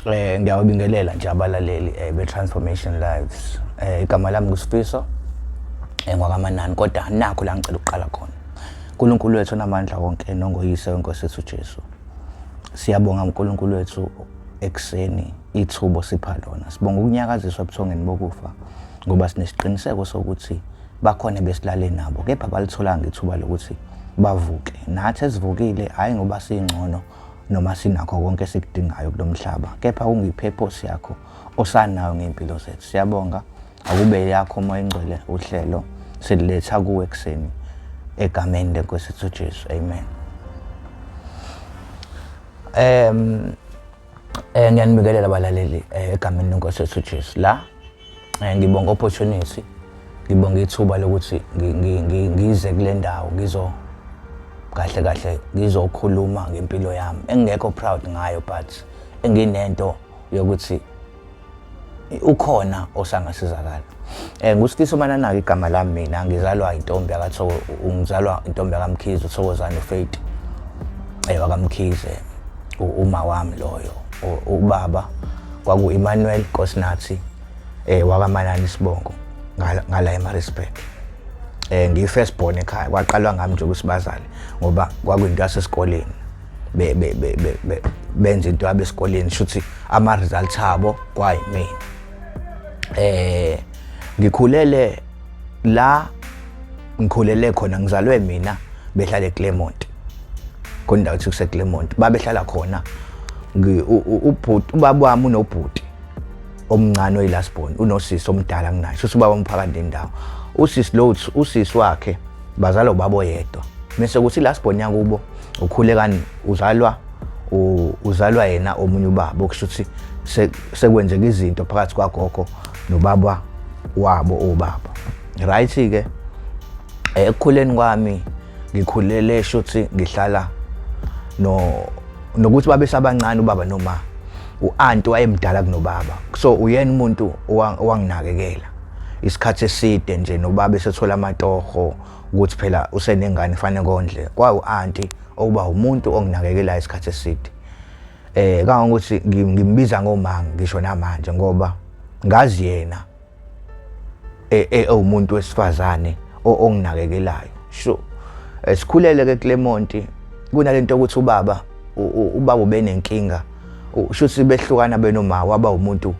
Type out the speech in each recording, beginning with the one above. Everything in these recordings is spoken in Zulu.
Ngiyabingelela nje abalaleli be-Transformation Lives. Igama lami nguSfiso ngwakaManani, kodwa nakho la ngicela ukuqala khona. uNkulunkulu wethu onamandla wonke nongoyise weNkosi yethu Jesu. Siyabonga uNkulunkulu wethu ekseni ithubo sipha lona. Sibonga ukunyakaziswa ebuthongeni bokufa ngoba sinesiqiniseko sokuthi bakhona besilale nabo, kepha balitholanga ithuba lokuthi bavuke. Nathi esivukile hayi ngoba singcono noma sinakho konke esikudingayo kulomhlaba, kepha kungipurpose yakho osanayo ngempilo zethu. Siyabonga akube yakho moya engcwele uhlelo seliletha kuwe ekseni egameni leNkosi yethu Jesu. Amen. Ngiyanibingelela abalaleli egameni leNkosi yethu Jesu. La ngibonga opportunity, ngibonga ithuba lokuthi ngize kule ndawo kahle ngizokhuluma ngempilo yami engekho proud ngayo, but enginento yokuthi ukhona osangasizakala. NguSfiso Manana igama lami, mina ngizalwa intombi yakatho, ungizalwa intombi yakamkhize uThokozane uFaith wakaMkhize, uma wami loyo. Ubaba kwaku Emmanuel Kosinathi wakaManani Sibongo ngala eMaritzburg. Ngi-first born ekhaya, kwaqalwa ngami nje ukusibazali ngoba kwakuyinto yasesikoleni, benza into yabesikoleni, shuthi ama-results abo kwayimina. Ngikhulele la ngikhulele khona, ngizalwe mina behlala eClermont, kondawo ethi kuseClermont, babehlala khona ubhuti, ubaba wami unobhuti omncane oyi-last born, unosisi omdala kunaye, shuthi ubaba umphakathi nendawo. Usisi lo, usisi wakhe bazalwa ubaba oyedwa, bese kuthi last born yakubo Ukhule kani uzalwa yena omunye ubaba, okushuthi sekwenzeka izinto phakathi kwagogo nobaba wabo obaba. Right ke ekukhuleni kwami ngikhulele shuthi ngihlala nokuthi babe sabancane ubaba noma u-anti wayemdala kunobaba, so uyena umuntu owanginakekela isikhathi eside nje, nobaba esethola amatoho ukuthi phela usenengane fanele kondle, kwawu-anti okuba umuntu onginakekela isikhathi eside. Kangokuthi ngimbiza ngomanga ngisho namanje ngoba ngazi yena umuntu wesifazane onginakekelayo. Sho sikhulele ke Clermont, kunalento ukuthi ubaba ubenenkinga, shuthi behlukana benoma, waba umuntu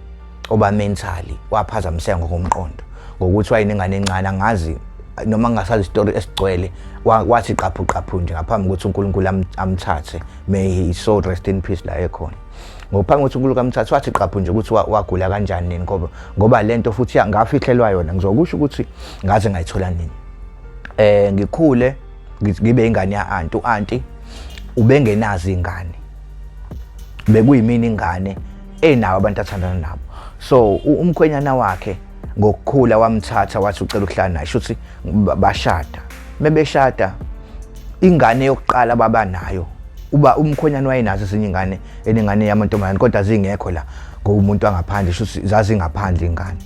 oba mentally waphazamiseka ngokomqondo ngokuthi wayinengane encane. Angazi noma ngingasazi istory esigcwele, wathi qaphu nje ngaphambi kokuthi uNkulunkulu amthathe, may he so rest in peace la ekhona. Ngophambi kokuthi uNkulunkulu amthathe wathi qaphu nje ukuthi wagula kanjani nini, ngoba lento futhi ngafihlelwa yona, ngizokusho ukuthi ngaze ngayithola nini. Ngikhule ngibe ingane ya-anti, u-anti ubengenazi ingane, bekuyimini ingane enawo abantu athandana nabo. So umkhwenyana wakhe ngokukhula wamthatha wathi ucela ukuhlala naye, shuthi bashada. Mebeshada ingane yokuqala baba nayo, umkhwenyana wayenazo ezinye ingane, enengane yamantombazane kodwa zingekho la ngomuntu angaphandle, shuthi zazingaphandle ingane.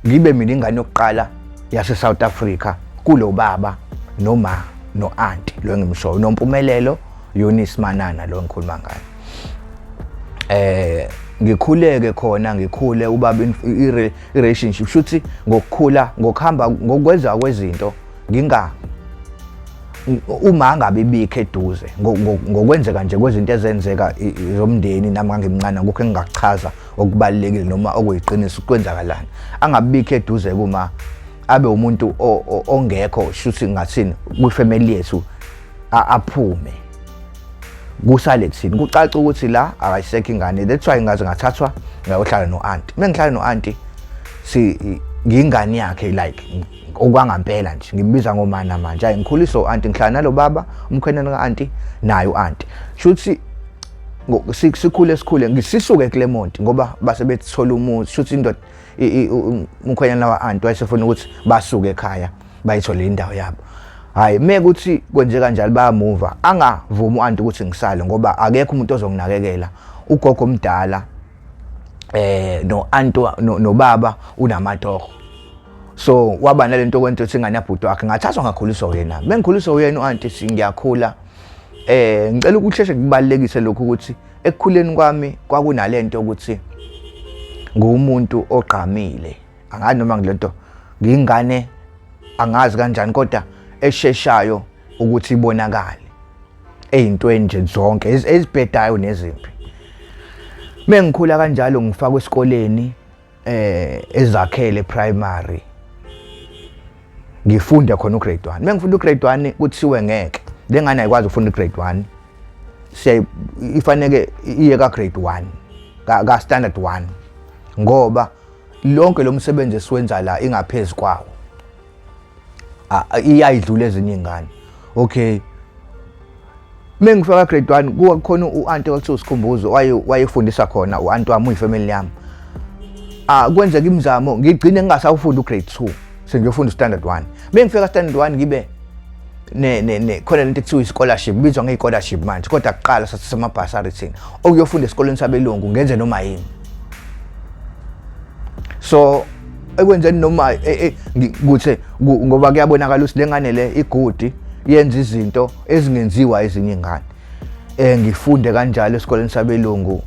Ngibe mina ingane yokuqala yase South Africa kulo baba noma no-anti lo engimshoyo, noMpumelelo Sfiso Manana lo engikhuluma ngayo. Ngikhuleke khona, ngikhule ubaba i-relationship, shuthi ngokukhula ngokuhamba ngokwenza kwezinto uma ngabe bikho eduze ngokwenzeka nje kwezinto ezenzeka zomndeni, nami ngangimncane ngokho engingachaza okubalekile noma okuyiqiniso kwenzakalani, angabikho eduze kuma abe umuntu ongekho, shuthi ngathini kwifamily yethu aphume kusale thini, kucaca ukuthi la akayisekho ingane. That's why ngaze ngathathwa ngayohlala no-anti. Mengihlala no-anti ngingane yakhe, like okwangampela nje, ngimbiza ngomana manje. Hayi ngikhuliswa u-anti, ngihlala nalo baba umkhwenyana ka-anti naye u-anti, shuthi sikhule ngisisuke eClermont ngoba base bethola umuzi, shuthi indoda umkhwenyana wa-anti wayesefuna ukuthi basuke ekhaya bayithole indawo yabo. Hayi mekuthi kwenze kanjalo bayamuva, angavumi u-anti ukuthi ngisale ngoba akekho umuntu ozonginakekela. Ugogo omdala no-anti nobaba unamatoho, so waba nalento kwento ukuthi ingane yabhuti wakhe ngathathwa ngakhuliswa uyena. Bengikhuliswa uyena u-anti, ngiyakhula Ngicela ukusheshe kubalekise lokho ukuthi ekukhuleni kwami kwakunalento ukuthi ngumuntu ogqamile. Angazi noma ngilento ngingane angazi kanjani kodwa esheshayo ukuthi ibonakale ezintweni nje zonke ezibhedayo nezimpi. Mengikhula kanjalo ngifaka esikoleni ezakhele primary. Ngifunda khona ugrade 1. Mengifunda ugrade 1 kuthiwe ngeke. Lengane ayikwazi ukufunda ugrade 1. Ifanele iye ka grade 1 ka standard 1 ngoba lonke lo msebenzi esiwenza la ingaphezulu kwawo. Iyayidlula ezinye ingane. Okay. Mengifika grade 1 kukhona uanti othi usikhumbuzo wayefundisa khona uanti wami uyifamily yami. Kwenzeka imizamo ngigcine ngingasawufunda ugrade 2 sengiyofunda standard 1. Mengifika standard 1 ngibe khona lento ekuthiwa scholarship bizwa nge-scholarship manje kodwa kuqala sasemabhasari thina okuyofunda esikoleni sabelungu ngenze noma yini. So ekwenzeni noma kuthe ngoba kuyabonakala ukuthi lengane le igudi yenza izinto ezingenziwa ezinye ingane. Ngifunde kanjalo esikoleni sabelungu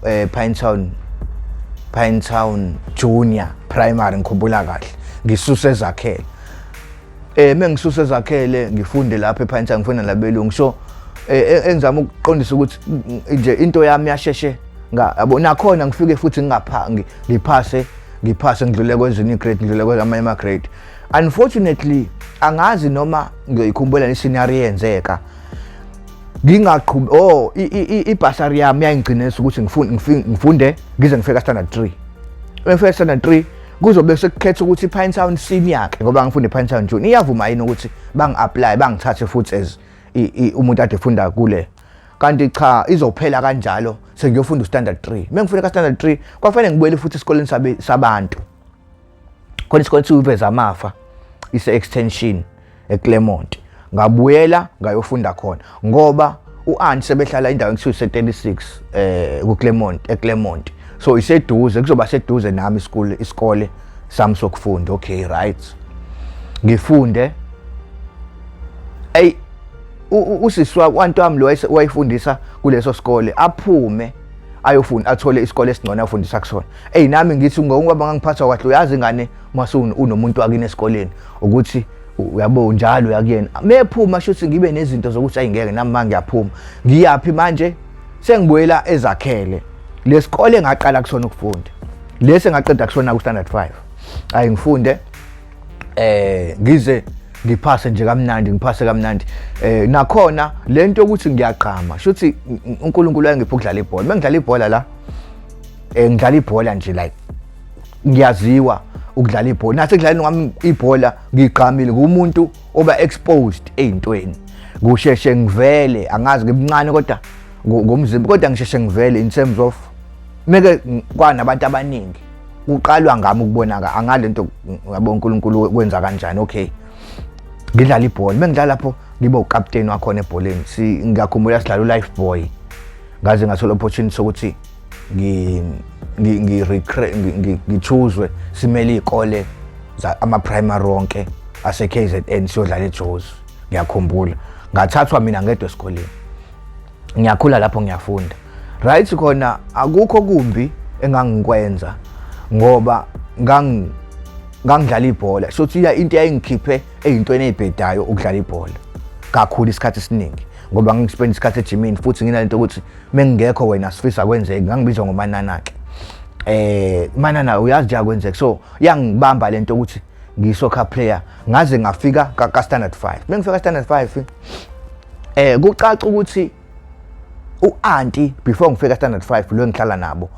Pinetown Junior Primary ngikhumbula kahle ngisuse ezakhele. Mengisuse ezakhele ngifunde lapha ePinetown ngifunda labelungu. So engizama ukuqondisa ukuthi nje into yami yasheshe ngabona khona ngifike futhi ngiphase ngidlule kwezinye grade ngidlule kwamanye ama grade. Unfortunately angazi noma ngiyikhumbula iscenario yenzeka ngingaqhubeka ibhasari yami yayingcinisa ukuthi ngifunde ngize ngifika standard 3. Ngifika standard 3 kuzobe sekukhetha ukuthi iPinetown senior ke ngoba ngifunde iPinetown Junior iyavuma yini ukuthi bangi-apply bangithathe futhi as umuntu ade funda kule. Kanti cha izophela kanjalo sengiyofunda standard 3. Mengifika standard 3 kwafanele ngibuyele futhi esikoleni sabantu. Khona isikole siveza amafa ise extension eClermont. Ngabuyela ngayofunda khona ngoba uanti sebehlala indawo ekuthiwa 36 eClermont. So iseduze kuzoba seduze nami isikole sami sokufunda. Okay, right. Ngifunde. Usiswa uanti wami lo wayifundisa kuleso sikole aphume ayofunda athole isikole esingcono afundisa kusona. Nami ngithi ngoba ngangiphatha kahle uyazi ingane mase unomuntu wakini esikoleni ukuthi uyabo njalo yakuyena. Mephuma shothi ngibe nezinto zokuthi ayingeke nami manje ngiyaphuma. Ngiyaphi manje? Sengibuyela ezakhele. Lesikole ngaqala kusona ukufunda. Lese ngaqeda kusona ku standard 5. Ngifunde ngize ngiphase nje kamnandi ngiphase kamnandi. Nakhona lento ukuthi ngiyaqhama shothi uNkulunkulu wangipha ukudlala ibhola. Mengidlala ibhola la ngidlala ibhola nje like ngiyaziwa ukudlala ibhola. Nathi kudlaleni kwami ibhola ngiqhamile kumuntu oba exposed ezintweni. Kusheshe ngivele angazi ngimncane kodwa ngomzimba kodwa ngisheshe ngivele in terms of meke kwanabantu abaningi uqalwa ngami ukubonaka angalento yabo uNkulunkulu kwenza kanjani. Okay, ngidlala ibhola mengidlala lapho ngibe ucaptain wakhona ebholeni. Ngiyakhumbula sidlala ulife boy ngaze ngathola opportunity sokuthi ngichoose simele izikole ama primary wonke ase KZN siyodlala eJozi. Ngiyakhumbula ngathathwa mina ngedwa esikoleni. Ngiyakhula lapho ngiyafunda. Right khona akukho kumbi engangikwenza ngoba ngangidlala ibhola. Shothi into yayingikhiphe ezintweni ezibhedayo ukudlala ibhola. Kakhulu isikhathi esiningi ngoba ngispend isikhathi ejimini futhi nginalento ukuthi mengingekho wena Sfiso akwenzeki ngangibizwa ngoManana ke. Manana uyazi nje akwenzeki. So yangibamba lento ukuthi ngisoccer player ngaze ngafika ka standard 5. Mengifika standard 5 kucaca ukuthi uanti before ngifika standard 5 lo ngihlala nabo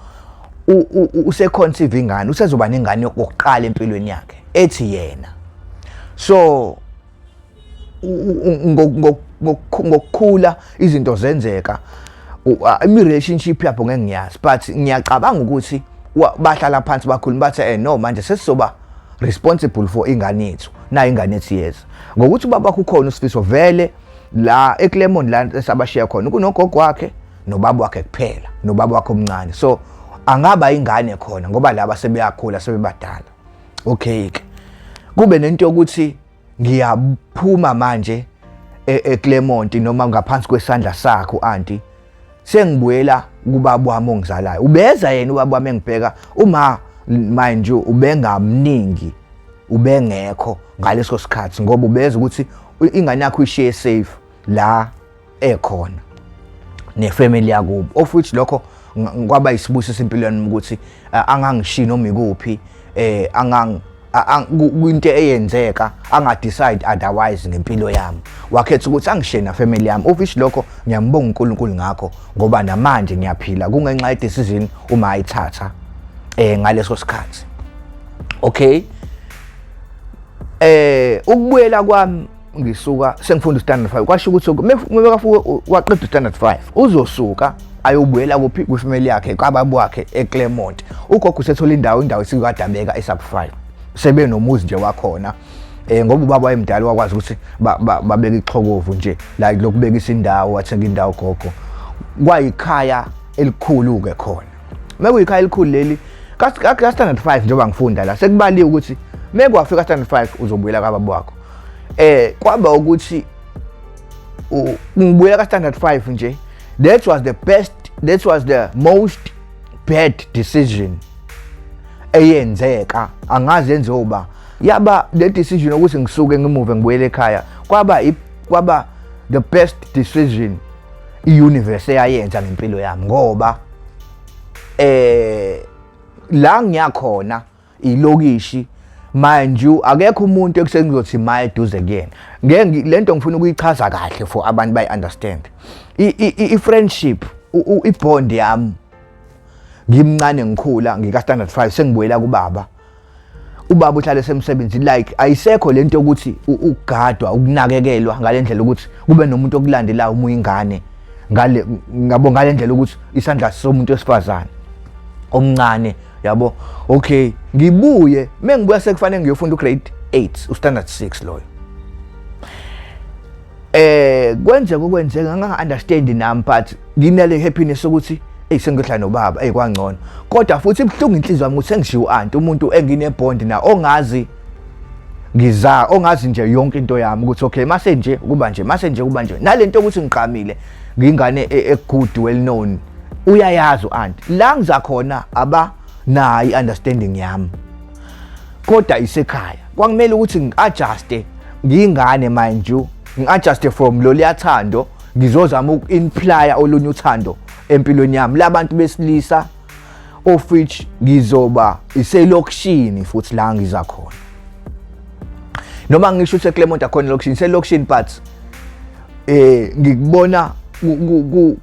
useconceive ingane usezoba nengane yokuqala empilweni yakhe ethi yena. So ngokukhula izinto zenzeka relationship yabo ngeke ngiyazi but ngiyacabanga ukuthi bahlala phansi bakhuluma bathi no manje sesizoba responsible for ingane yethu na ingane ethi yes ngokuthi baba kukhona uSfiso vele la eClermont la esabashiya khona kunogogo wakhe nobaba wakhe kuphela nobaba wakhe omncane. So angaba ingane khona ngoba laba sebeyakhula sebebadala. Okay ke kube nento yokuthi ngiyaphuma manje eClermont noma ngaphansi kwesandla sakho auntie sengibuyela kubaba wami ongizalayo ubeza yena ubaba wami engibheka uma manje ubengamningi ubengekho ngaleso sikhathi ngoba ubeza ukuthi ingane yakho ishiye safe la ekhona nefamily yakubo of which lokho kwaba isibusiso empilweni ukuthi angangishiyi noma ikuphi into eyenzeka angadecide otherwise ngempilo yami wakhetha ukuthi angishiye na family yami of which lokho ngiyambonga uNkulunkulu ngakho ngoba namanje ngiyaphila kungenxa ye decision uma ayithatha ngaleso sikhathi okay ukubuyela kwami ngisuka sengifunda standard 5 kwasho ukuthi mekafika waqeda standard 5 uzosuka ayobuyela kuphi kwifamily yakhe kwababa wakhe eClermont ugogo usethola indawo esikadabeka esub 5 sebe nomuzi nje wakhona ngoba ubaba wayemdala wakwazi ukuthi babeka ixhokovu nje like lokubeka indawo wathenga indawo gogo kwayikhaya elikhulu ke khona mekuyikhaya elikhulu leli ka standard 5 njengoba ngifunda la sekubaliwe ukuthi mekwafika standard 5 uzobuyela kababa wakho kwaba ukuthi ngibuyela ka standard 5 nje that was the most bad decision eyenzeka angazi enzoba yaba le decision ukuthi ngisuke ngimuve ngibuyele ekhaya kwaba the best decision iuniverse eyayenza ngempilo yami ngoba la ngiyakhona ilokishi manje akekho umuntu ekuseni ngizothi maye eduze kuyena lento ngifuna ukuyichaza kahle for abantu bayi understand i friendship ibond yami ngimncane ngikhula ngika standard 5 sengibuyela kubaba ubaba uhlale semsebenzi like ayisekho lento ukuthi ugadwa ukunakekelwa ngalendlela ukuthi kube nomuntu okulandelayo uma uyingane ngale ndlela ukuthi isandla somuntu wesifazane omncane yabo okay ngibuye mengibuya sekufanele ngiyofunda ugrade 8 ustandard 6 loyo kwenzeka nganga understand nami but nginale happiness ukuthi sengiyohlala nobaba kwangcono kodwa futhi ibhlungu inhliziyo yami ukuthi sengishiwo aunt umuntu engine bond na ongazi nje yonke into yami ukuthi okay mase nje kuba nje nalento ukuthi ngiqhamile ngingane good well known uyayazi aunt la ngizakhona aba nayi understanding yami kodwa isekhaya kwangimele ukuthi ngiadjuste ngingane manje ngiadjuste from lo liyathando ngizozama uku-implya olunye uthando empilweni yami labantu besilisa of which ngizoba iselokishini futhi la ngiza khona noma ngisho ukuthi eClermont akhona lokishini selokishini but ngikubona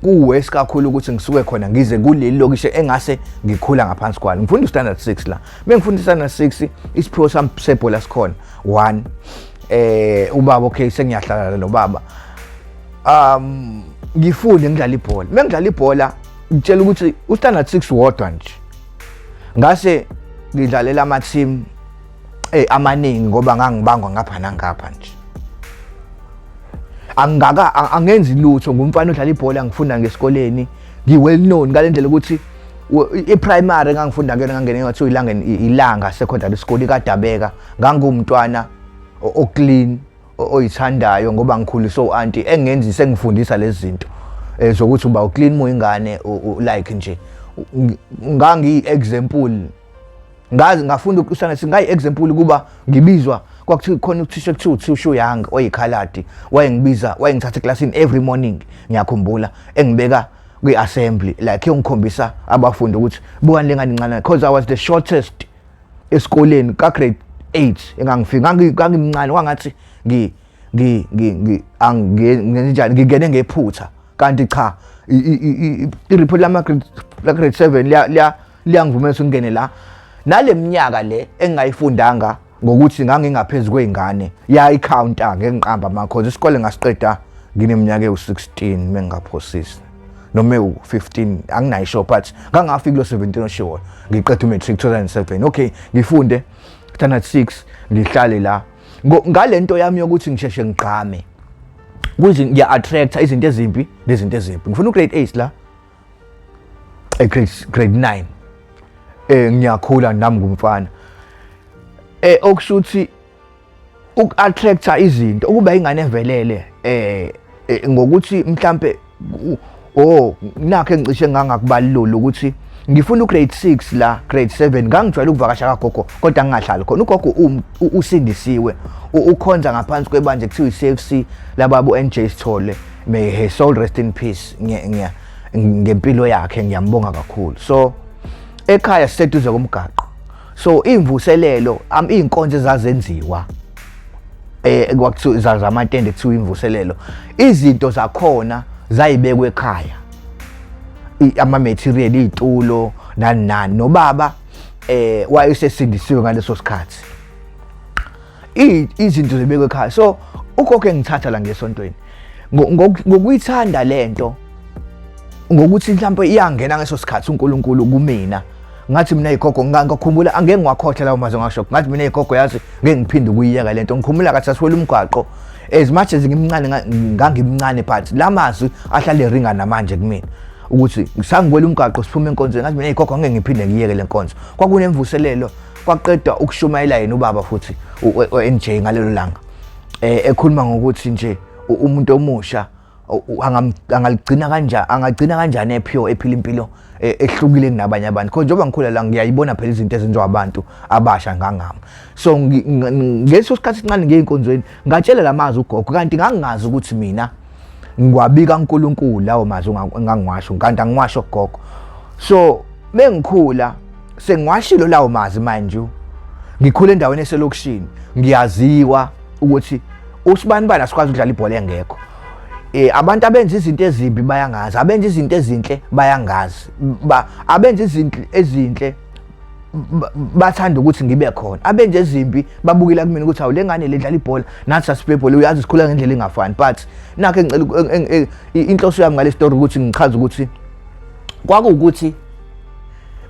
kuwest kakhulu ukuthi ngisuke khona ngize kuleli lokishi engase ngikhula ngaphansi kwalo ngifunda standard 6 la mengifunda standard 6 isiphiwo sami sebhola sikhona 1 ubaba okay sengiyahlala nobaba ngifunde ngidlala ibhola mengidlala ibhola ngitshela ukuthi ustandard 6 wodwa nje ngase ngidlalela ama team amaningi ngoba ngangibangwa ngapha nangapha nje angenzi lutho ngumfana odlala ibhola ngifunda ngesikoleni ngiwell known ngalendlela ukuthi iprimary ngangifunda ngena ngangena ngathi ilanga secondary school ikadabeka ngangumntwana oclean oyithandayo ngoba ngikhuliswe uanti engenzi sengifundisa lezi zinto zokuthi uba uclean moyingane like nje ngangi example ngafunda ukusana singayi example kuba ngibizwa kwakuthi khona uthisha kuthiwa usho young oyikhaladi wayengithatha eclassini every morning ngiyakhumbula engibeka kwi-assembly like ngikhombisa abafundi ukuthi bukani lengane incane because I was the shortest esikoleni ka grade 8 engangifika ngangimncane kwangathi ngingene ngephutha kanti cha i-report lama grade 7 liyangivumela ngene la naleminyaka le engayifundanga ngokuthi ngangingaphezu kweingane yayicounta ngengiqamba amakhozi isikole ngasiqeda ngineminyaka ewu16 mengaphosisi noma ewu15 anginayo sure but ngangafika lo 17 sure ngiqeda umatric 2007 okay ngifunde standard 6 ngihlale la ngalento yami yokuthi ngisheshe ngiqhame kuze ngiya attract izinto ezimpi nezinto ezimpi ngifuna ugrade 8 la grade 9 ngiyakhula nami ngumfana okushuthi uku-attractor izinto ukuba ingane evelele ngokuthi mhlambe nakho engicishe ngangakubalula ukuthi ngifuna ugrade 6 la grade 7 ngangijwayele ukuvakasha kagogo kodwa ngingahlali khona ugogo usindisiwe ukhonza ngaphansi kwebandla kuthiwa iCFC lababo NJ Sithole may his soul rest in peace ngempilo yakhe ngiyambonga kakhulu. So ekhaya siseduze komgaqo, so imvuselelo inkonzo ezazenziwa kwakuthiwa zamatende kuthiwa imvuselelo, izinto zakhona zayibekwe ekhaya, ama material itulo nani nobaba wayesesindisiwe ngaleso sikhathi, izinto zibekwe ekhaya. So ugogo engithatha la ngesontweni ngokuyithanda lento, ngokuthi mhlawumbe iyangena ngaleso sikhathi uNkulunkulu kumina, ngathi mina igogo ngakukhumbula angeke ngiwakhohle lawo mazwi ngasho, ngathi mina igogo yazi ngeke ngiphinde ukuyiyeka lento. Ngikhumula kathi sasiwela umgwaqo as much as ngangimncane but la mazwi ahlale ringa namanje kumina ukuthi ngisangiwela umgaqo siphume enkonzweni, ngathi mina igogo ngeke ngiphinde ngiyeke le nkonzo. Kwakunemvuselelo, kwaqedwa ukushumayela yena ubaba futhi uNJ ngalelo langa ekhuluma ngokuthi nje umuntu omusha angagcina kanjani ephiwe ephila impilo ehlukile kunabanye abantu, because njengoba ngikhula la ngiyayibona phela izinto ezenziwa abantu abasha ngangami. So ngeso sikhathi sincane ngeyinkonzweni ngatshela lamazwi ugogo, kanti ngangingazi ukuthi mina ngiwabika uNkulunkulu lawo mazwi ngangiwasho, kanti angiwasho gogo. So mengikhula sengiwashilo lawo mazwi manje, ngikhule endaweni eselokishini, ngiyaziwa ukuthi usibani asikwazi ukudlala ibhola engekho. Abantu abenza izinto ezimbi bayangazi, abenza izinto ezinhle bayangazi, abenza izinto ezinhle bathanda ukuthi ngibe khona, abenza ezimbi babukela kumina ukuthi awu lengane ledlala ibhola nathi sasibebhola, uyazi sikhula ngendlela engafani. But nakho engicela inhloso yami ngale story ukuthi ngichaze ukuthi kwakuwukuthi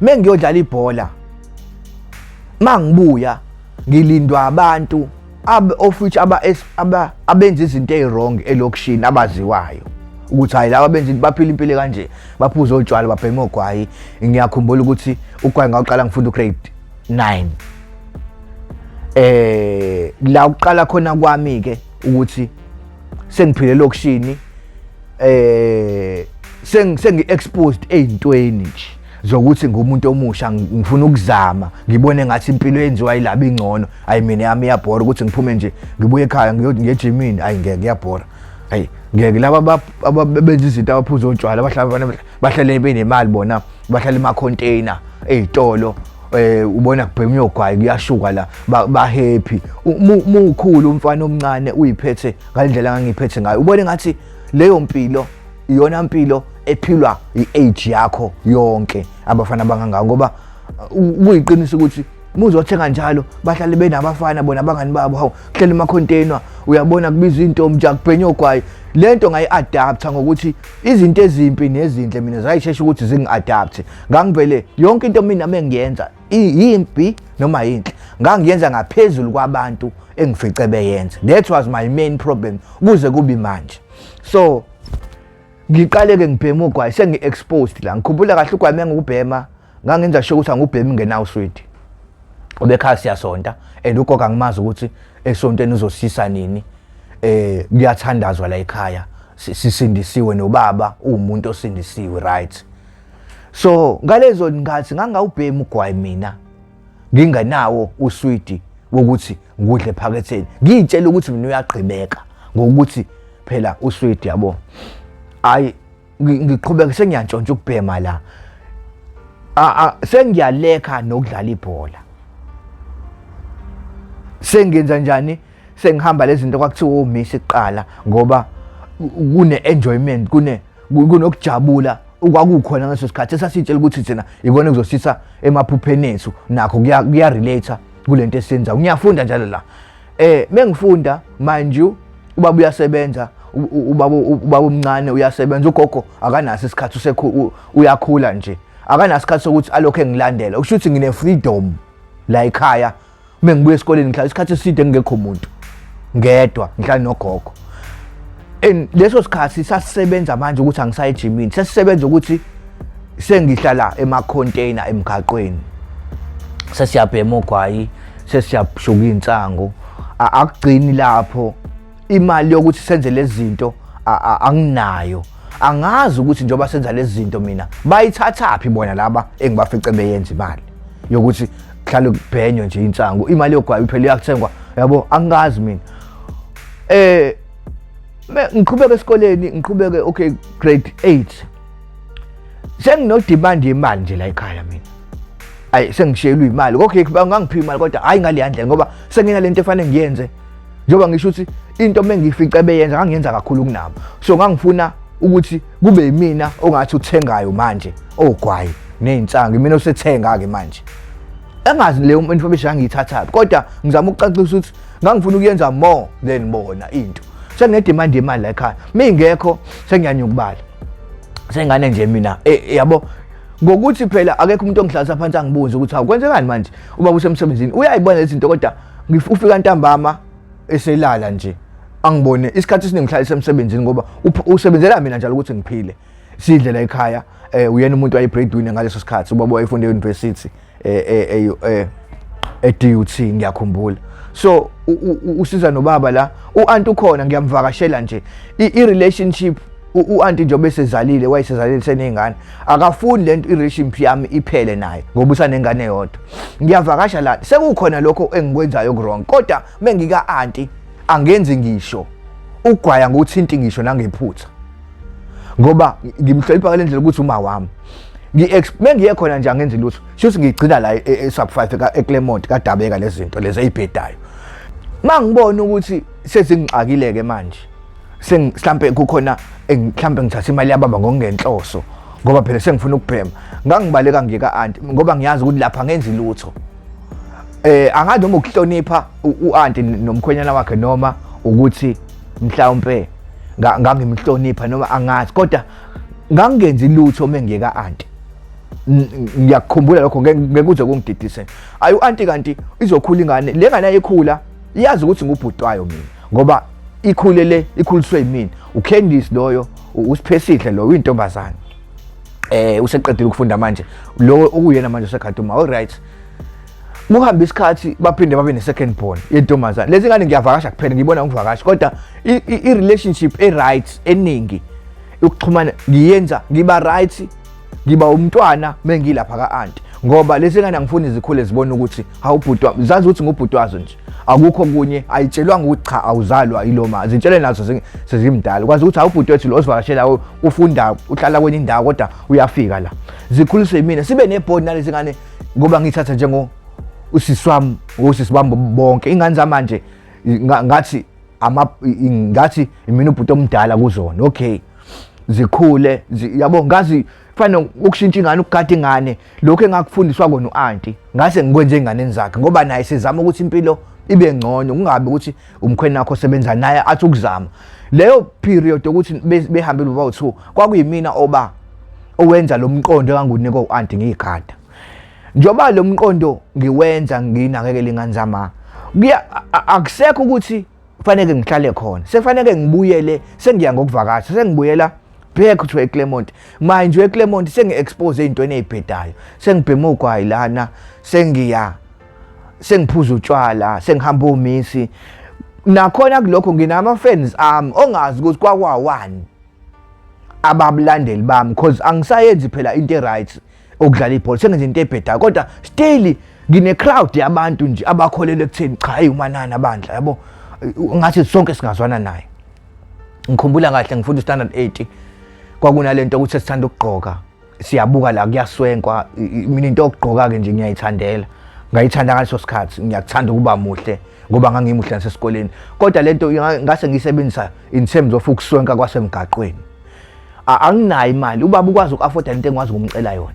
mengiyodlala ibhola mangibuya ngilindwa abantu of which abenza izinto ezirong elokishini abaziwayo ukuthi hayi laba benza baphila impilo kanje, baphuza utshwala, babhema ogwayi. Ngiyakhumbula ukuthi ugwayi ngaqala ngifunda ugrade 9 la uqala khona kwami ke ukuthi sengiphile lokishini, sengi exposed ezintweni nje zokuthi ngumuntu omusha, ngifuna ukuzama, ngibone ngathi impilo yenziwa yilabo ingcono. Hayi mina yami iyabhora ukuthi ngiphume nje ngibuye ekhaya ngiye gymini, hayi ngeke ngiyabhora. Hayi ngeke laba abenza izinto abaphuza utshwala bahlale benemali, bona bahlale ema-container ezitolo, ubona kubhemwe ogwayi kuyashuka la ba happy. Mukhulu umfana omncane uyiphethe ngalendlela ngangiphethe ngayo, ubone ngathi leyo mpilo iyona mpilo ephilwa i-age yakho yonke abafana bangangaka, ngoba kuyiqinisa ukuthi muzothenga njalo bahlale benabafana bona abangani babo, hawu kuhlele ema-container, uyabona kubiza intombi nje kubhenya ogwayi. Lento ngayi-adapta ngokuthi izinto ezimpi nezinhle mina zayishesha ukuthi zingi-adapte. Ngangivele yonke into mina mengiyenza yimpi noma yinhle ngangiyenza ngaphezulu kwabantu engifice beyenza. That was my main problem kuze kube manje. So ngiqale-ke ngibhema ugwayi, sengi-exposed la. Ngikhumbula kahle ugwayi mengikubhema ngangenza sure ukuthi angubhemi ngenawo sweet. Obekhaya siyasonta and ugogo angimazi ukuthi esontweni uzosisa nini. Kuyathandazwa la ekhaya, sisindisiwe nobaba umuntu osindisiwe, right? So ngalezo ngathi ngangawubhema ugwayi mina ngingenawo usweet wokuthi ngudle phaketheni, ngiyitshela ukuthi mina uyaqhibeka ngokuthi phela usweet, yabo. Hayi ngiqhubeka sengiyantshontsha ukubhema la, sengiyaleka nokudlala ibhola. Sengenza njani? Sengihamba lezi zinto kwakuthiwa uMiss iqala ngoba kune-enjoyment, kunokujabula okwakukhona ngaleso sikhathi. Sasitshela ukuthi thina ikona kuzosisa emaphupheni ethu, nakho kuya-relate kulento esiyenzayo. Ngiyafunda njalo la. Mengifunda manje ubaba uyasebenza, ubaba omncane uyasebenza, ugogo akanaso isikhathi, uyakhula nje, akanaso isikhathi sokuthi alokho engilandela. Okusho ukuthi ngine-freedom la ekhaya. Mengibuya esikoleni ngihlala isikhathi eside ngekho umuntu, ngedwa ngihlala nogogo. Leso sikhathi sasisebenza manje ukuthi angisayi ejimini, sasisebenza ukuthi sengihlala ema-container emgwaqeni, sesiyabhema ogwayi, sesiyashuka insango. akugcini lapho imali yokuthi senze lezi zinto anginayo. Angazi ukuthi njengoba senza lezi zinto mina bayithathaphi bona laba engibafice beyenza imali yokuthi kuhlale kubhenywe nje insangu, imali yogwayi phela iyakuthengwa, yabo angazi mina. Ngiqhubeka esikoleni, ngiqhubeke okay grade 8. Sengino demand yemali nje la ekhaya mina. Ayi sengishiyelwe imali. Okay bangangiphi imali kodwa hayi ngale ndlela ngoba senginalento efanele ngiyenze. Njoba ngisho ukuthi into mengifice beyenza ngangiyenza kakhulu kunabo. So ngangifuna ukuthi kube yimina ongathi uthengayo manje ogwayi neintsanga, mina osethenga ke manje. Engazi leyo information ngiyithatha kodwa ngizama ukucacisa ukuthi ngangifuna ukuyenza more than bona into. Sengine-demand yemali la ekhaya. Mingekho sengiyanya ukubala. Sengane nje mina yabo ngokuthi phela akekho umuntu ongihlalisa phansi angibuze ukuthi awukwenzekani manje ubaba usemsebenzini uyayibona lezi zinto kodwa ufika ntambama eselala nje angibone isikhathi esiningi ngihlalisa emsebenzini ngoba usebenzela mina njalo ukuthi ngiphile sidle la ekhaya. Uyena umuntu waye-breadwinner ngaleso sikhathi, ubaba wayefunda e-university e-DUT ngiyakhumbula. So usiza nobaba la, u-anti ukhona ngiyamvakashela nje. I-relationship u-anti njengoba esezalile, wayesezalile seney'ngane, akafuni lento i-relationship yami iphele naye ngoba usanengane yodwa. Ngiyavakasha la, sekukhona lokho engikwenzayo ku-wrong kodwa mengika-anti angenzi ngisho ugwaya nguthinti ngisho nangephutha ngoba ngimhlonipha ngale ndlela ukuthi uma wami. Mengiye khona nje angenzi lutho, shuthi ngigcina la e-sub 5 eClermont kaDabeka lezi zinto lezi eyibhedayo. Mangibona ukuthi sezingixakile-ke manje, mhlampe kukhona mhlampe ngithatha imali yababa ngokungenhloso ngoba phela sengifuna ukubhema, ngangibaleka ngika-anti ngoba ngiyazi ukuthi lapha angenzi lutho. Angazi noma ukuhlonipha u-anti nomkhwenyana wakhe noma ukuthi mhlawumpe ngangimhlonipha noma angazi kodwa ngangenzi lutho mengiyeka-anti. Ngiyakukhumbula lokho ngekuze kungididise. Ayi u-anti kanti izokhula ingane, le ngane ayikhula iyazi ukuthi ngubhutwayo mina ngoba ikhulele ikhuliswe yimina. uCandice loyo, uSiphesihle lo uyintombazane. Useqedile ukufunda manje, lo okuyena manje usekhaduma. All right. Muhamba isikhathi baphinde babe ne-second born yentombazane. Lezi ngane ngiyavakasha kuphela, ngibona ngivakasha kodwa i-relationship e-right eningi ukuxhumana ngiyenza ngiba right, ngiba umntwana mengilapha ka-anti ngoba lezi ngane angifuni zikhule zibona ukuthi awubhutwa, zazi ukuthi ngubhutwazo nje, akukho kunye, ayitshelwanga ukuthi cha awuzalwa iloma, zintshele nazo sezimdala kwazi ukuthi awubhutwethu lo osivakashela ufunda uhlala kwenye indawo kodwa uyafika la. Zikhuliswe yimina, sibe nebond nalezi ngane ngoba ngithatha njengo usisi wami, usisi bami bonke ingane zamanje ngathi ngathi imina ubhuti omdala kuzona. Okay zikhule yabo, ngazi fana ukushintsha ingane, ukugada ingane, lokho engakufundiswa kona u-anti ngase ngikwenze enganeni zakhe ngoba naye sizama ukuthi impilo ibe ngcono, kungabi ukuthi umkhweni wakho osebenza naye athi ukuzama. Leyo period ukuthi behambile baba u2 kwakuyimina oba owenza lo mqondo engangunika u-anti ngiyigada. Njoba lo mqondo ngiwenza nginakekela ingane zama, akusekho ukuthi kufanele ngihlale khona, sefanele ngibuyele, sengiya ngokuvakasha, sengibuyela back to eClermont. Manje eClermont sengi-expose ey'ntweni ey'bhedayo, sengibhema ugwayi lana, sengiphuza utshwala, sengihamba omisi. Nakhona kulokho nginama-friends ami ongazi ukuthi kwakwawani ababulandeli bami because angisayenzi phela into e-right okudlala ibhola, sengenza into ebhedayo kodwa still ngine-crowd yabantu nje abakholelwa ekutheni cha hayi uManana bandla yabo, ngathi sonke singazwana naye. Ngikhumbula kahle ngifunda standard 8 kwakunalento ukuthi sithanda ukugqoka, siyabuka la kuyaswenkwa, mina into yokugqoka-ke nje ngiyayithandela, ngayithanda ngaleso sikhathi, ngiyakuthanda ukuba muhle ngoba ngangimuhle nasesikoleni kodwa lento ngase ngiyisebenzisa in terms of ukuswenka kwasemgaqweni. Anginayo imali, ubaba ukwazi uku-afforda lento engikwazi ukumcela yona.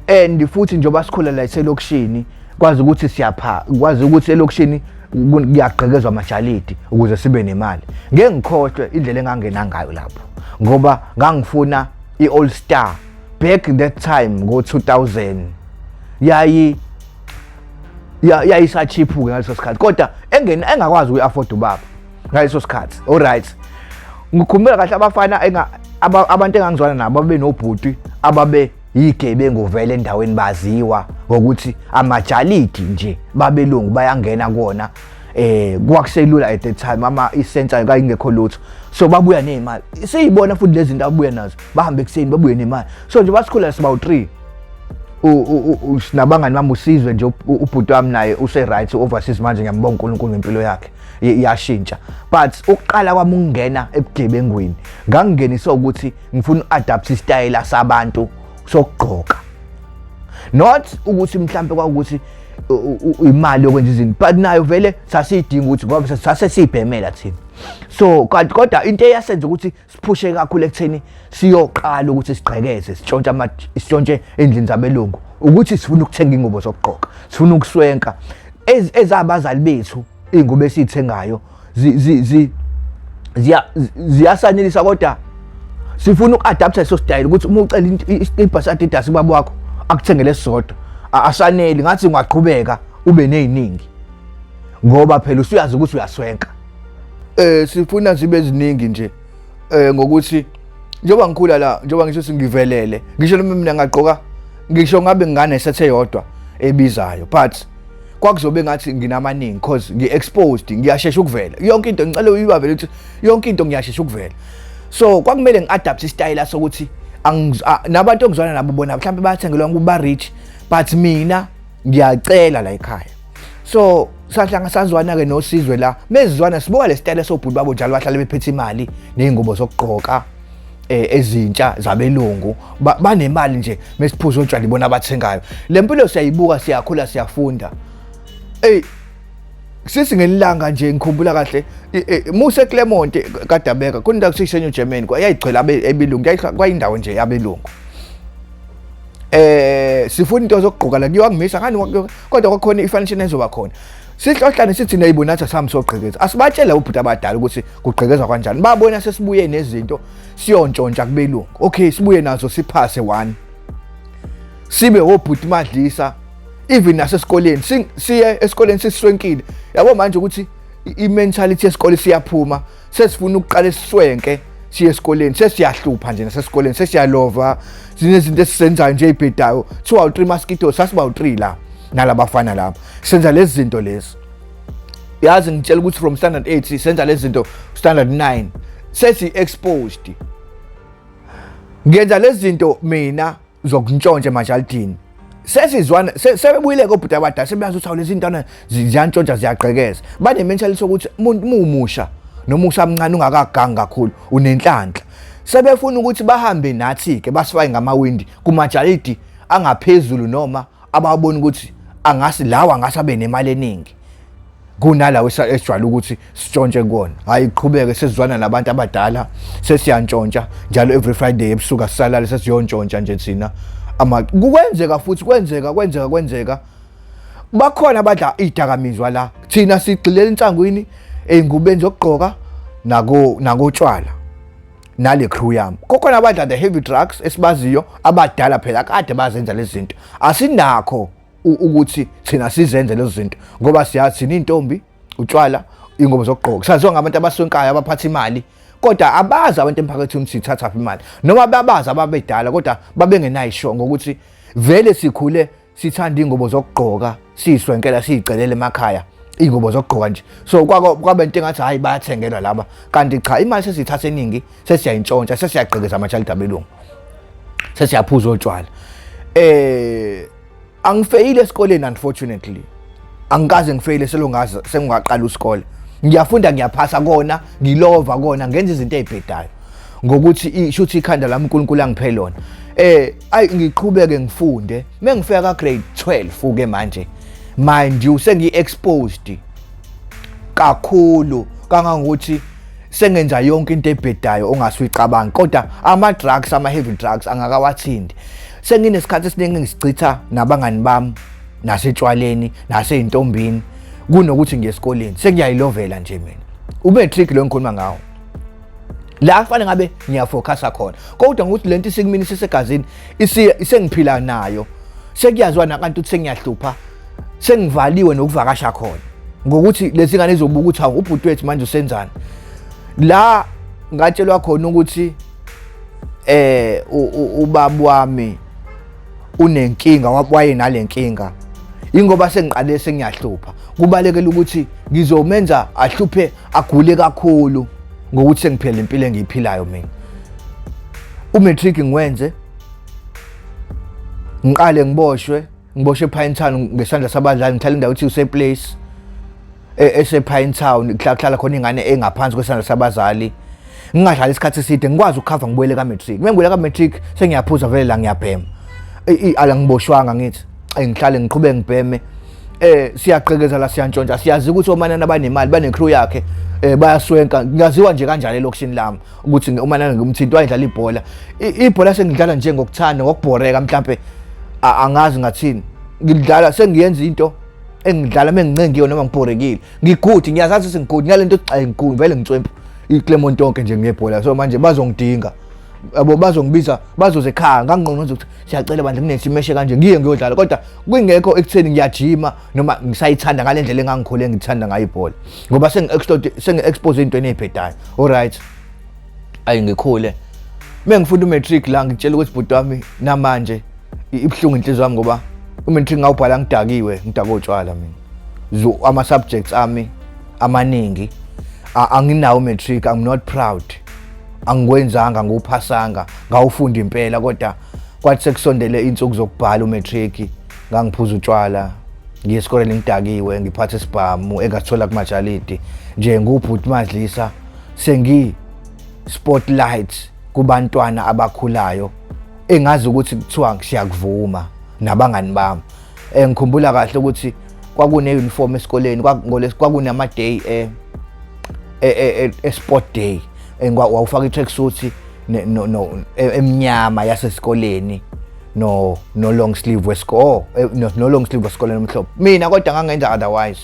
And futhi njengoba sikhula la eselokishini kwazi ukuthi siyapha, kwazi ukuthi elokishini kuyagqekezwa amajalidi ukuze sibe nemali. Ngeke ngikhohlwe indlela engangena ngayo lapho ngoba ngangifuna i-All Star back that time ngo-2000 yayisa-cheap-ke ngaleso sikhathi kodwa engakwazi ukuyi-afford ubaba ngaleso sikhathi. All right, ngikhumbula kahle abafana abantu engangizwana nabo babe nobhuti igebengu vele endaweni baziwa ngokuthi amajalidi nje babelungu bayangena kuona kwakuselula at the time ama isensor kayingekho lutho so babuya nemali siyibona futhi lezi zinto abuya nazo bahamba ekseni babuye nemali so nje basikhula sibawu 3 nabangani bami usizwe nje ubhuti wami naye use right overseas manje ngiyambonga uNkulunkulu ngempilo yakhe iyashintsha but uqala kwami ukungena ebugebengweni ngangingeniswa ukuthi ngifuna uadapt istyle sabantu sokugqoka not ukuthi mhlambe kwakuthi imali yokwenza izinto but nayo vele sasidinga ukuthi ngoba sasesibhemela thina so kodwa into eyasenza ukuthi siphushe kakhulu ekutheni siyoqala ukuthi sigqekeze sitshontshe endlini zabelungu ukuthi sifuna ukuthenga ingubo zokugqoka sifuna ukuswenka ezabazali bethu ingubo esithengayo ziyasanelisa kodwa sifuna ukuadapta leso style ukuthi uma ucela ibhasi Adidas baba wakho akuthengele sisodwa asaneli ngathi ungaqhubeka ube neziningi ngoba phela usuyazi ukuthi uyaswenka sifuna zibe eziningi nje ngokuthi njengoba ngikhula la njengoba ngisho singivelele ngisho noma mina ngaqoka ngisho ngabe ngane sethe yodwa ebizayo but kwakuzobe ngathi nginamaningi because ngi-exposed ngiyashesha ukuvela yonke into ngicela uyibavele ukuthi yonke into ngiyashesha ukuvela so kwakumele ngi-adapt istyle sokuthi nabantu ongizwana nabo bona mhlawumbe bayathengelwa ngoba rich but mina ngiyacela la ekhaya so sahlanga sazwana ke nosizwe la mezizwana sibuka le style sobhuti babo njalo bahlale bephethe imali nezingubo zokugqoka ezintsha zabelungu banemali nje mesiphuza utshwala ibona abathengayo lempilo siyayibuka siyakhula siyafunda sisi ngelilanga nje ngikhumbula kahle Muse Clement kaDabeka kundawo kusishenye eGermany kwayayigcwela ebelungu kwayindawo nje yabelungu sifuna into zokugqoka la kuyangimisa ngani kodwa kwakhona ifurniture ezoba khona sihlohlane sithi nayibonatha sami sogqekeza asibatshela ubhuti abadala ukuthi kugqekezwa kanjani babona sesibuye nezinto siyontshontsha kubelungu okay sibuye nazo siphase 1 sibe obhuti madlisa even nasesikoleni siye esikoleni siswenkile yabo manje ukuthi imentality yesikole siyaphuma sesifuna ukuqala siswenke siye esikoleni sesiyahlupha nje nasesikoleni sesiyalova zinezinto esizenzayo nje ibhedayo 2 or 3 mosquitoes sasiba u3 la nalabafana lapha senza lezi zinto lezi yazi ngitshela ukuthi from standard 8 senza lezi zinto standard 9 sesi exposed ngenza lezi zinto mina zokuntshontshe majalidini sesizwana sebebuyile kobhuti abadala sebeyazi ukuthi lezi zinto ziyantshontsha ziyagqekeza bane mentality sokuthi umuntu umusha noma usamncane ungakaganga kakhulu unenhlanhla sebefuna ukuthi bahambe nathi ke basifake ngamawindi kumajalidi angaphezulu noma ababona ukuthi angasi lawa ngasabe nemali eningi kunalawo esijwayele ukuthi sitshontshe kona hayi iqhubeke sesizwana nabantu abadala sesiyantshontsha njalo every Friday ebusuku sisalala sesiyontshontsha nje thina kukwenzeka futhi kwenzeka bakhona abadla idakamizwa la thina sigxilela insangwini engubeni zokugqoka nakotshwala nale crew yami kokhona abadla the heavy drugs esibaziyo abadala phela kade bazenza lezi zinto asinakho ukuthi thina sizenze lezi zinto ngoba siyazi thina intombi utshwala ingobo zokugqoka saziwa ngabantu abasonkayo abaphatha imali kodwa abazi abantu emphakathini sithatha imali noma babazi ababedala kodwa babengenayisho ngokuthi vele sikhule sithanda ingobo zokugqoka siswenkela siyicelele emakhaya ingobo zokugqoka nje so kwabe into engathi hayi bayathengelwa laba kanti cha imali sesithatha eningi sesiyayintshontsha sesiyagqekeza amajalidi abelungu sesiyaphuza utshwala angifeyile esikoleni unfortunately angikaze ngifeyile selongazi sengaqala isikole ngiyafunda ngiyaphasa kona ngilova kona ngenza izinto ezibhedayo ngokuthi ishuthi ikhanda lami uNkulunkulu angiphe lona ngiqhubeke ngifunde mengifika ka grade 12 ke manje sengi-exposed kakhulu kangangokuthi sengenza yonke into ebhedayo ongasuyicabanga kodwa ama-drugs ama-heavy drugs angakawathindi senginesikhathi esiningi ngisicitha nabangani bami nasetshwaleni naseyintombini kunokuthi ngiyesikoleni sengiyayilovela nje mina ube-trick lo ngikhuluma ngawo la kufanele ngabe ngiyafocusa khona kodwa ngokuthi lento isekumini sisegazini isengiphila nayo sekuyazwa nakanti ukuthi sengiyahlupha sengivaliwe nokuvakasha khona ngokuthi lezi ngane izobuka ukuthi ubhuti wethu manje usenzani la ngatshelwa khona ukuthi ubaba wami unenkinga waye nalenkinga ingoba sengiqale sengiyahlupha kubalekela ukuthi ngizomenza ahluphe agule kakhulu ngokuthi sengiphela impilo engiyiphilayo mina umatric ngiwenze ngiqale ngiboshwe Pine Town ngesandla sabadlali ngithala indawo ethi useplace Pine Town kuhlala khona ingane engaphansi kwesandla sabazali ngingadlala isikhathi eside ngikwazi ukukhava ngibuyele ka matric mengibuyele ka matric sengiyaphuza vele la ngiyabhema ala ngiboshwanga ngithi ngihlale ngiqhubeke ngibheme siyaqhekeza la siyantshontsha siyazi ukuthi omanana banemali banecrew yakhe bayaswenka ngaziwa nje kanjalo elokushini lami ukuthi umanana ngumthinto wayidlala ibhola sengidlala nje ngokuthanda ngokubhoreka mhlambe angazi ngathini ngidlala sengiyenza into engidlala mengincengiwe noma ngibhorekile ngigudi ngiyazazi sengigudi ngalento ngigudi vele ngicwempu iClermont tonke nje ngebhola so manje bazongidinga yabo bazongibiza bazoze ekhaya ngangqonqoza ukuthi siyacela bandla kunesimeshe kanje ngiye ngiyodlala kodwa kungekho ekutheni ngiyajima noma ngisayithanda ngalendlela engangikhole ngithanda ngayo ibhola ngoba sengi-expose intweni eziphedayo alright ngikhule mengifunda umatric la ngitshela ukuthi bhuti wami namanje ibhlungu inhliziyo yami ngoba umatric ngawubhala ngidakiwe ngidakotshwala mina ama subjects ami amaningi anginawo umatric I'm not proud angikwenzanga nguphasanga ngawufunda impela kodwa kwathi sekusondele insuku zokubhala umatric ngangiphuza utshwala ngiyesikoleni ngidakiwe ngiphathe isibhamu engathola kumajalidi nje ngubhuti Madlisa sengi spotlight kubantwana abakhulayo engazi ukuthi kuthiwa ngiyakuvuma nabangani bami ngikhumbula kahle ukuthi kwakune uniform esikoleni kwakunama day sport day wawufaka i-track suit emnyama yasesikoleni no long sleeve wesikole no long sleeve wesikoleni omhlophe mina kodwa ngangenza otherwise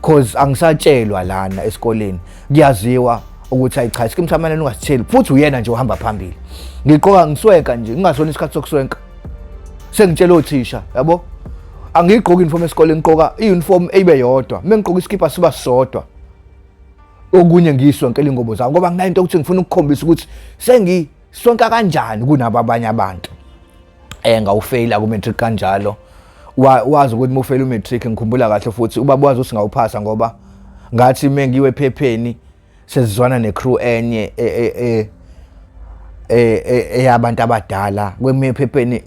cause angisatshelwa lana esikoleni kuyaziwa ukuthi ayicha isikimi samanani ungasitheli futhi uyena nje uhamba phambili ngiqoka ngiswenka nje ngingasona isikhathi sokuswenka sengitshela othisha yabo angigqoki uniform esikoleni ngiqoka iuniform ebe yodwa mengiqoka iskipa siba sodwa okunye ngiswenkela ingobo zami ngoba nginayo into ukuthi ngifuna ukukhombisa ukuthi sengisonka kanjani kunabo abanye abantu ngawufeyila ku matric kanjalo wazi ukuthi mufeyila umatric ngikhumbula kahle futhi ubaba wazi ukuthi ngawuphasa ngoba ngathi mengiwe ephepheni sezizwana necrew enye eyabantu abadala kwemie ephepheni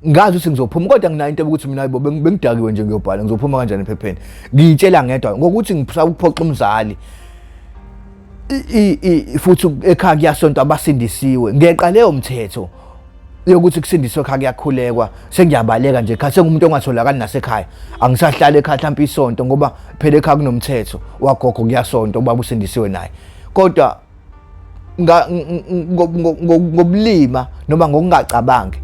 ngazi ukuthi ngizophuma kodwa nginayo into ukuthi mina bengidakiwe nje ngiyobhala ngizophuma kanjani ephepheni ngiyitshela ngedwa ngokuthi ngisaba ukuphoxa umzali futhi ekhaya kuyasonto abasindisiwe ngeqa leyo mthetho yokuthi kusindiswe ekhaya kuyakhulekwa sengiyabaleka nje ekhaya sengumuntu ongatholakali nasekhaya angisahlala ekhaya mhlawumbe isonto ngoba phela ekhaya kunomthetho wagogo kuyasonto ubaba usindisiwe naye kodwa ngobulima noma ngokungacabangi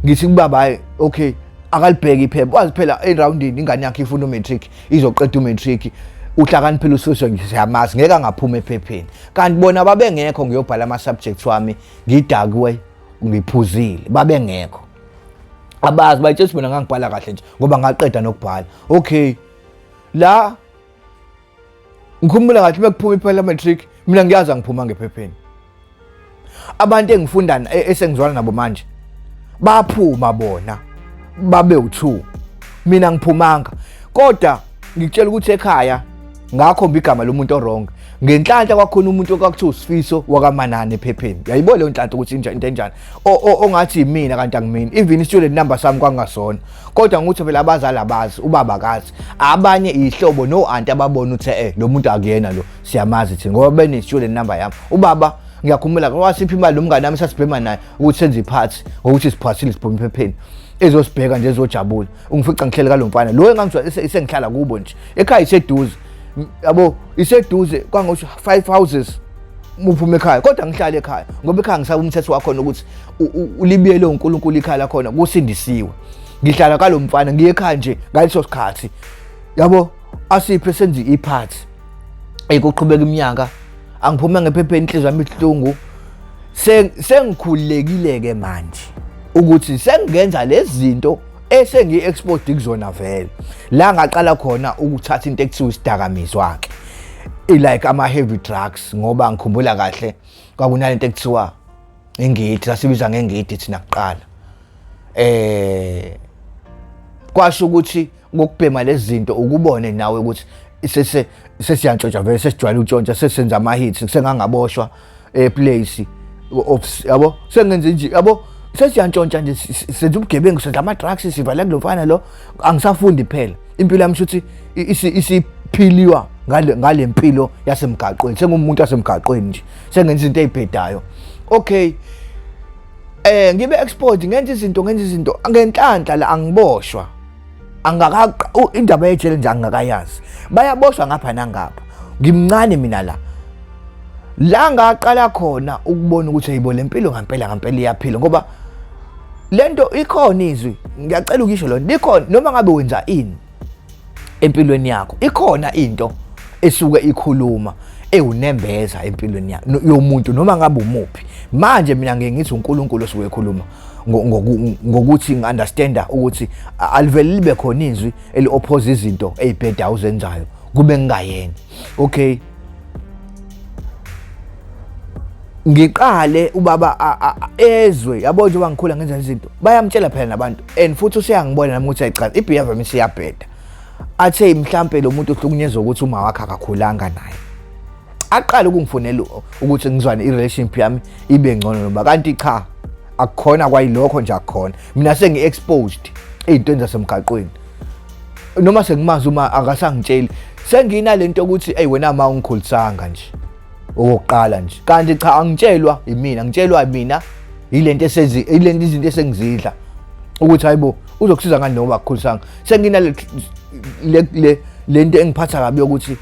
ngithi kubaba hayi okay akalibheki iphepha wazi phela eroundini ingane yakhe ifuna umatric izoqeda umatric uhlakaniphile uSfiso ngiyamazi ngeke angaphuma ephepheni kanti bona babengekho ngiyobhala ama subjects wami ngidakiwe ngiphuzile babengekho abazi bayitshela bona ngangibhala kahle nje ngoba ngaqeda nokubhala okay la ngikhumbula ngathi bekuphuma iphela matric mina ngiyazi ngiphuma ngephepheni abantu engifunda esengizwana nabo manje baphuma bona babe u2 mina ngiphumanga kodwa ngikutshela ukuthi ekhaya ngakhomba igama lomuntu orong ngenhlanhla kwakhona umuntu okuthiwa uSfiso wakaManana ephepheni yayibona leyo nhlanhla ukuthi into enjani ongathi mina kanti angimini even student number sami kwangasona kodwa nguthi phela abazali abazi ubaba kazi abanye ihlobo no anti ababona ukuthi lo muntu akuyena lo siyamazi thina ngoba bene student number yami ubaba ngiyakhumbula wasipha imali lomngane nami sasibhema naye ukuthi senze iphathi ngokuthi siphathile siphuma ephepheni ezosibheka nje ezojabula ungifica ngihlele kalomfana lo engangizwa isengihlala kubo nje ekhaya iseduze yabo iseduze kwangokusho 5 houses muphuma ekhaya kodwa ngihlala ekhaya ngoba ekhaya ngisaba umthetho wakho ukuthi ulibiyele uNkulunkulu ikhaya lakhona kusindisiwe ngihlala kalomfana ngiye ekhaya nje ngaleso sikhathi yabo asiphe senze iphathi ekuqhubeka iminyaka angiphuma ngephepheni inhliziyo yami ihlungu sengikhulekile ke manje ukuthi sengenza lezi zinto esengi-export kuzona vele la ngaqala khona ukuthatha into ekuthiwa isidakamizwa wakhe like ama-heavy drugs ngoba ngikhumbula kahle kwakunalento ekuthiwa ingidi sasibiza ngengidi thina kuqala kwasho ukuthi ngokubhema lezi zinto ukubone nawe ukuthi sesiyantshontsha vele sesijwayele ukutshontsha sesenza ama hits sengangaboshwa place yabo sengenze nje yabo sesiyantshontsha nje senza ubugebengu senza ama drugs sivala kulomfana lo angisafundi phela impilo yami shuthi isiphiliwa ngale mpilo yasemgaqweni sengumuntu wasemgaqweni nje sengenza izinto ezibhedayo okay ngibe export ngenza izinto ngenhlanhla la angiboshwa indaba yejele nje angakayazi bayaboshwa ngapha nangapha ngimncane mina la ngaqala khona ukubona ukuthi hayibo lempilo ngempela iyaphila ngoba lento ikhona izwi ngiyacela ukisho lo likhona noma ngabe wenza ini empilweni yakho ikhona into esuke ikhuluma ewunembeza empilweni yomuntu noma ngabe umuphi manje mina ngithi uNkulunkulu osuke ekhuluma ngokuthi ngiunderstanda ukuthi alivele libe khona izwi eli-oppose izinto ezibheda uzenzayo kube ngingayena okay ngiqale ubaba ezwe yabo nje bangikhula ngenza izinto bayamtshela phela nabantu and futhi useyangibona nami ukuthi ayichaza ibehavior yami siyabheda athe mhlambe lo muntu uhlukunyezwa ukuthi uma wakhe akakhulanga naye aqala ukungifonela ukuthi ngizwane i-relationship yami ibe ngcono noba kanti cha akukhona kwayilokho nje akukhona mina sengi-exposed ey'ntweni zasemgaqweni noma sengimazi uma akasangitsheli senginalento ukuthi eyi wena ma ungikhulisanga nje okokuqala nje kanti cha angitshelwa mina yilento izinto esengizidla ukuthi hayibo uzokusiza ngani noma akukhulisanga senginale lento engiphatha kabi ukuthi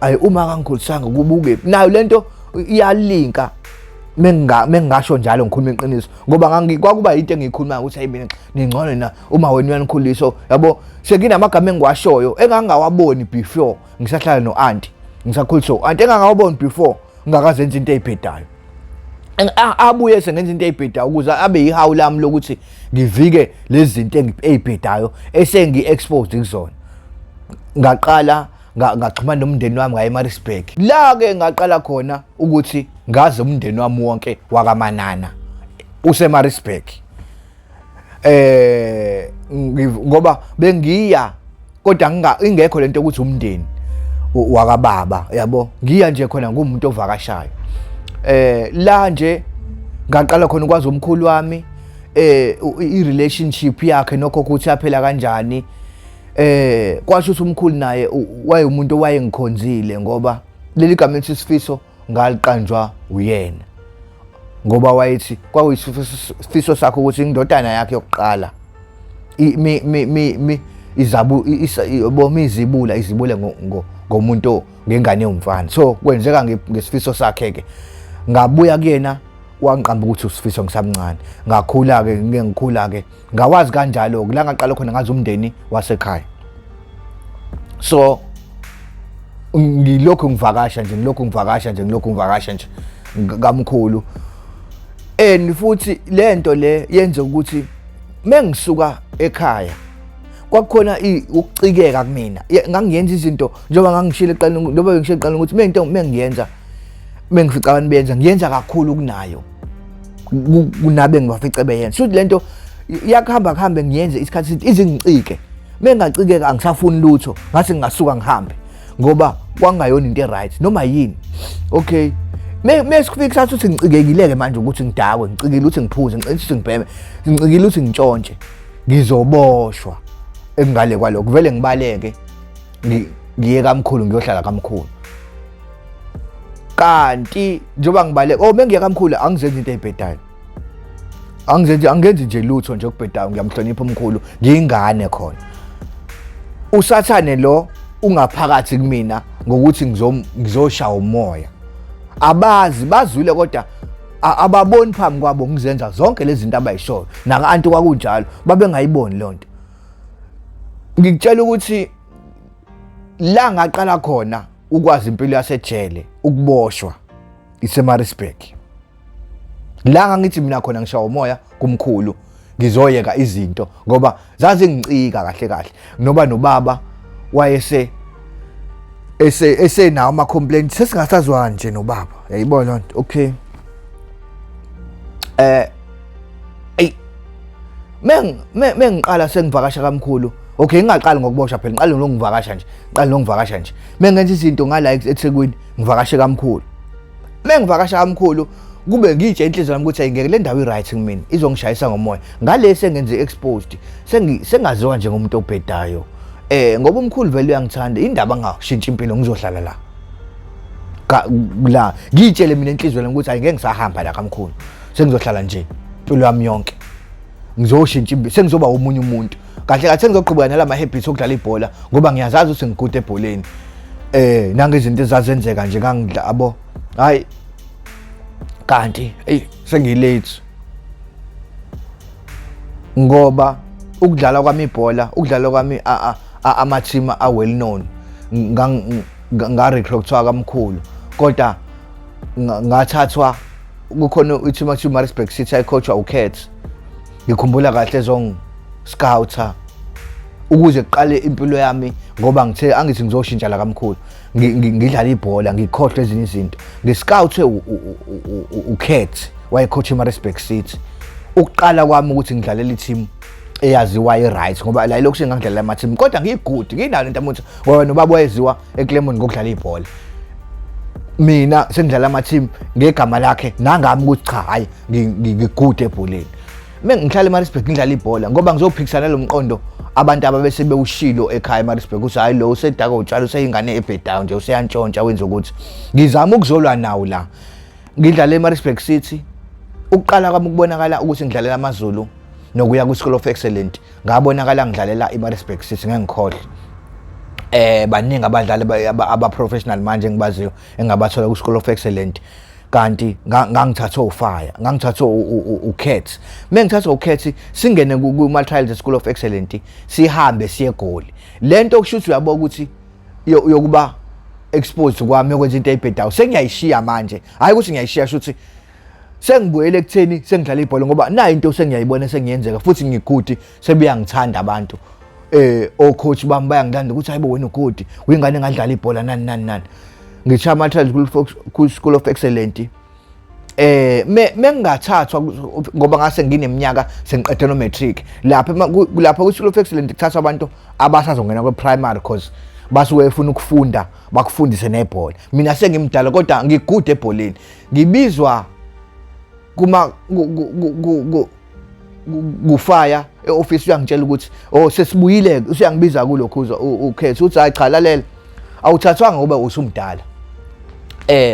ayi uma akangikhulisanga kubuke nayo lento iyalinka mengingasho njalo ngikhuluma iqiniso ngoba kwakuba into engiyikhulumayo ukuthi hayi mina ningcono na uma wena uyanikhulisa yabo sekinamagama engiwashoyo engangawaboni before ngisahlala no-auntie ngisakhulisa u-auntie engangawaboni before ngakazenza into ezibhedayo abuye sengenza into ezibhedayo ukuze abe yihawu lami lokuthi ngivike lezi zinto ezibhedayo esengi-exposed kuzona ngaqala ngaxhumana nomndeni wami ngaye-Maritzburg la-ke ngaqala khona ukuthi ngazi umndeni wami wonke wakaManana use-Maritzburg ngoba bengiya kodwa ingekho lento ukuthi umndeni wakababa yabo ngiya nje khona ngumuntu ovakashayo la nje ngaqala khona ukwazi umkhulu wami i-relationship yakhe nokho ukuthi yaphela kanjani kwasho ukuthi umkhulu naye wayemuntu owayengikhonzile ngoba leli gama lithi Sfiso ngaliqanjwa uyena ngoba wayethi kwakuyisifiso sakho ukuthi indodana yakhe yokuqala izibule ngomuntu ngengane yomfana so kwenzeka ngesifiso sakhe ke ngabuya kuyena wangiqamba ukuthi uSfiso ngisamncane ngakhula ke ngawazi kanjalo la ngaqala khona ngazi umndeni wasekhaya so ngilokhu ngivakasha nje ngamkhulu and futhi lento le yenza ukuthi mengisuka ekhaya kwakukhona ukucikeka kumina ngangiyenza izinto njengoba ngangishilo eqaleni ukuthi mengiyenza mengifica abantu benza ngiyenza kakhulu kunayo kunabe ngibafice beyenza futhi lento yakuhamba ngiyenze isikhathi izingicike mengacikeka angisafuni lutho ngase ngingasuka ngihambe ngoba kwangayona into right noma yini okay mesikufika sathi ukuthi ngicikekileke manje ukuthi ngidakwe ngicikile ukuthi ngiphuze ngicikile ukuthi ngibheme ngicikile ukuthi ngitshontshe ngizoboshwa engale kwalokho vele ngibaleke ngiye kamkhulu ngiyohlala kamkhulu kanti njengoba ngibaleke mengiye kamkhulu angizenzi into ezibhedayo angenzi nje lutho nje okubhedayo ngiyamhlonipha umkhulu ngiyingane khona usathane lo ungaphakathi kumina ngokuthi ngizoshaya umoya abazi bazwile kodwa ababoni phambi kwabo ngizenza zonke lezi zinto abayishoyo naka-anti kwakunjalo babengayiboni lonto ngikutshela ukuthi la ngaqala khona ukwazi impilo yasejele ukuboshwa ise-Maritzburg la ngangithi mina khona ngishaya umoya kumkhulu ngizoyeka izinto ngoba zazingicika kahle noba nobaba wayese nawo ama-complaint sesingasazwani nje nobaba yayibona lonto okay mengiqala sengivakasha kamkhulu, okay ngingaqali ngokuboshwa phela ngiqale ngokuvakasha nje, ngiqale ngokuvakasha nje. Mengenza izinto ngala eThekwini ngivakashe kamkhulu. Mengivakasha kamkhulu kube ngitshe inhliziyo yami ukuthi ayingeke le ndawo i-right kimi izongishayisa ngomoya. Ngale sengenze exposed sengaziwa njengomuntu obhedayo. Ngoba umkhulu vele uyangithanda indaba ngashintsha impilo ngizohlala la. La ngitshele mina inhliziyo yami ukuthi ayingeke ngisahamba la kamkhulu. Sengizohlala nje impilo yami yonke. Ngizoshintsha impilo, sengizoba umunye umuntu. Kahle kahle sengizoqhubeka nalama habits okudlala ibhola ngoba ngiyazazi ukuthi ngigude ebholeni. Nange izinto ezazenzeka nje ngangidla abo. Hayi kanti sengilate ngoba ukudlala kwami ibhola, ukudlala kwami ama team well known nga recruitwa kamkhulu kodwa ngathathwa kukhona i-team Maritzburg City ayicoachwa uKhet. Ngikhumbula kahle ezong scouter ukuze kuqale impilo yami ngoba ngithe angithi ngizoshintsha la kamkhulu ngidlala ibhola ngikhohle ezinye izinto ngiscoutwe uKhet wayecoach eMaritzburg City. Ukuqala kwami ukuthi ngidlalela i-team eyaziwa i-right ngoba la lokho ngangidlalela ama-team kodwa ngigude nginalo into amuthi wena ubaba wayeziwa eClermont ngokudlala ibhola. Mina sengidlala ama-team ngegama lakhe nangami ukuthi cha hayi ngigude ebholeni. Mengihlala eMaritzburg ngidlala ibhola ngoba ngizophikisana lomqondo abantu ababese bewushilo ekhaya eMaritzburg ukuthi hayi lo usedaka utshalo useyingane ebhedayo nje useyantshontsha wenza ukuthi ngizama ukuzolwa nawo la. Ngidlala eMaritzburg City ukuqala kwami ukubonakala ukuthi ngidlalela amaZulu nokuya ku-School of Excellence ngabonakala ngidlalela eMaritzburg City ngengikhohle. Baningi abadlali aba-professional manje engibaziyo engabathola ku-School of Excellence kanti ngangithathwa uFire, ngangithathwa uKhet. Mengithathwa uKhet singene kuma-trials e-School of Excellence sihambe siye eGoli. Lento okushuthi uyabona ukuthi yokuba exposed kwami yokwenza into eyibhedayo sengiyayishiya manje. Hayi ukuthi ngiyayishiya shuthi sengibuyele ekutheni sengidlala ibhola ngoba nayo into sengiyayibona sengiyenzeka futhi ngigudi sebeyangithanda abantu. Coach bami bayangithanda ukuthi hayibo wena ugudi uyingane engadlala ibhola nani. Ngisha ama-trials ku-School of Excellence. Mengingathathwa ngoba ngase ngineminyaka sengiqede no matric. Lapha ku-School of Excellence kuthathwa abantu abasazongena kwe-primary because basuke befuna ukufunda bakufundise nebhola. Mina sengimdala kodwa ngigude ebholeni. Ngibizwa kufaya e-office uyangitshela ukuthi sesibuyile usuyangibiza kulokhuza uKhet uthi hayi cha lalela awuthathwanga ngoba usumdala.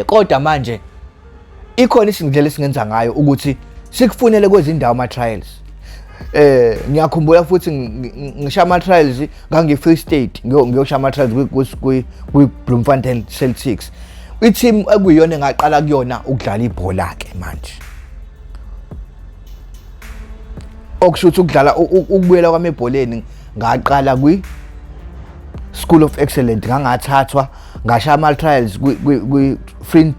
Kodwa manje ikhona isindlela esingenza ngayo ukuthi sikufunele kwezindawo ama-trials. Ngiyakhumbula futhi ngisha ama-trials ngangi-Free State ngiyosha ama-trials kwi-Bloemfontein Celtics. I-team ekuyiyona engaqala kuyona ukudlala ibhola ke manje. Okushuthi ukudlala ukubuyela kwami ebholeni ngaqala kwi-School of Excellence ngangathathwa ngasha ama-trials kwi-Free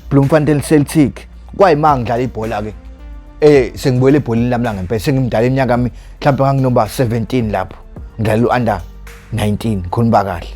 Bloemfontein Celtic. Kwayima ngidlala ibhola ke sengibuyele ebholeni lami la ngempela sengimdala iminyaka yami mhlawumbe nganginoba 17 lapho ngidlala u-under 19 khona kahle.